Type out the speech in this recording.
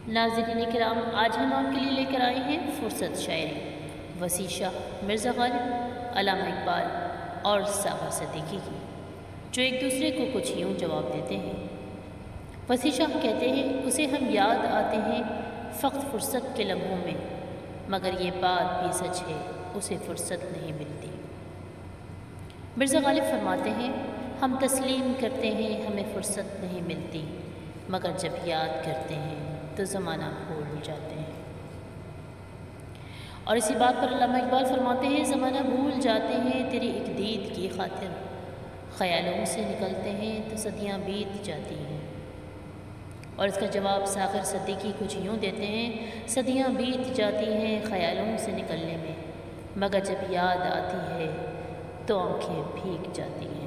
नाज़रीन किराम, आज हम आपके लिए लेकर आए हैं फ़ुर्सत शायरी वसी शाह, मिर्ज़ा ग़ालिब, अल्लामा इक़बाल और सागर सिद्दीकी की, जो एक दूसरे को कुछ यूँ जवाब देते हैं। वसी शाह कहते हैं, उसे हम याद आते हैं फ़क़्त फ़ुर्सत के लम्हों में, मगर ये बात भी सच है उसे फ़ुर्सत नहीं मिलती। मिर्ज़ा ग़ालिब फरमाते हैं, हम तस्लीम करते हैं हमें फ़ुर्सत नहीं मिलती, मगर जब याद करते हैं तो ज़माना भूल जाते हैं। और इसी बात पर अल्लामा इक़बाल फरमाते हैं, ज़माना भूल जाते हैं तेरी एक दीद की खातिर, ख़यालों से निकलते हैं तो सदियाँ बीत जाती हैं। और इसका जवाब सागर सिद्दीकी कुछ यूँ देते हैं, सदियाँ बीत जाती हैं ख़यालों से निकलने में, मगर जब याद आती है तो आँखें भीग जाती हैं।